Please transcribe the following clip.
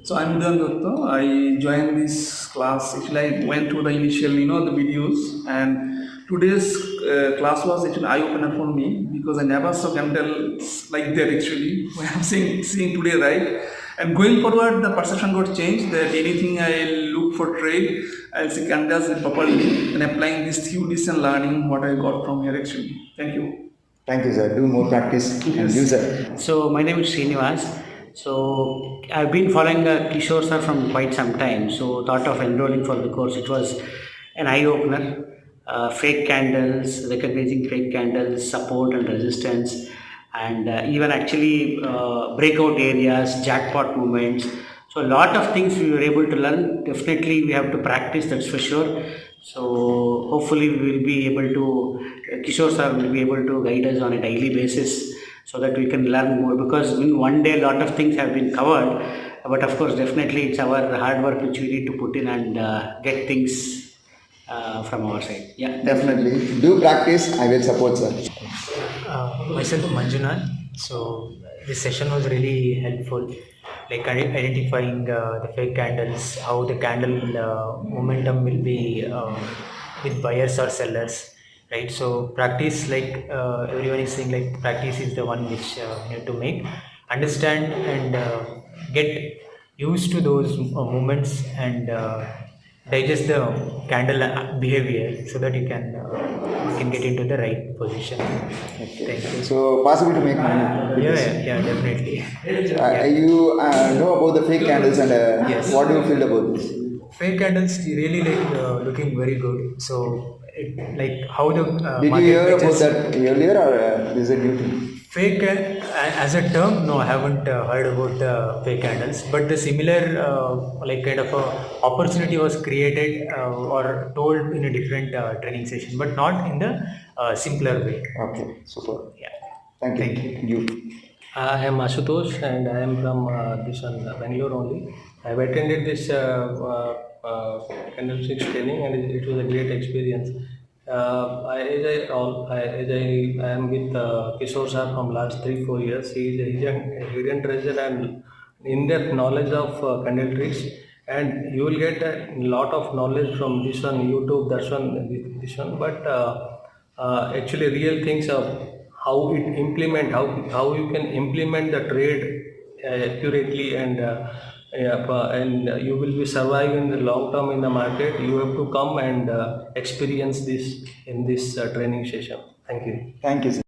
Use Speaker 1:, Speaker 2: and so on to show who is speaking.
Speaker 1: So I'm Dhan Dutta. I joined this class. Actually, I went to the initial, the videos, and today's class was actually eye opener for me because I never saw candles like that. Actually, what I'm seeing today, right? And going forward, the perception got changed. That anything I look for trade, I'll see candles properly and applying this theories and learning what I got from here. Actually, thank you.
Speaker 2: Thank you, sir. Do more practice and use it.
Speaker 3: So my name is Srinivas. So I've been following Kishore sir from quite some time. So thought of enrolling for the course. It was an eye opener. Fake candles, recognizing fake candles, support and resistance, and even actually breakout areas, jackpot movements. So a lot of things we were able to learn. Definitely we have to practice. That's for sure. So hopefully we will be able to. Kishore sir will be able to guide us on a daily basis so that we can learn more, because in one day a lot of things have been covered, but of course definitely it's our hard work which we need to put in and get things from our side. Yeah,
Speaker 2: Definitely. Do practice. I will support, sir.
Speaker 4: Myself Manjunath. So this session was really helpful, like identifying the fake candles, how the candle momentum will be with buyers or sellers, right? So practice, like everyone is saying, like practice is the one which you need to make, understand and get used to those movements and digest the candle behavior so that you can get into the right position.
Speaker 2: Okay.
Speaker 4: Thank you.
Speaker 2: So, possible to make money. with this.
Speaker 4: Yeah, definitely.
Speaker 2: You know about the fake candles and
Speaker 4: Yes.
Speaker 2: what do you feel about this?
Speaker 4: Fake candles really like looking very good. So, like how the
Speaker 2: Did you
Speaker 4: market
Speaker 2: hear about
Speaker 4: matches
Speaker 2: that earlier or is it new thing?
Speaker 4: fake as a term. No, I haven't heard about the fake candles. But the similar like kind of a opportunity was created or told in a different training session, but not in the simpler way.
Speaker 2: Okay, super.
Speaker 4: Yeah.
Speaker 2: Thank you.
Speaker 4: Thank you.
Speaker 2: You.
Speaker 5: I am Ashutosh and I am from this one, Bangalore only. I have attended this Candlesticks training and it was a great experience. As I am with Kishore sir from last 3-4 years. He is a hidden treasure and in-depth knowledge of Candletricks, and you will get a lot of knowledge from this one, YouTube, that one, this one. But actually, real things of how how you can implement the trade accurately and you will be surviving in the long term in the market. You have to come and experience this in this training session. Thank you.
Speaker 2: Thank you, sir.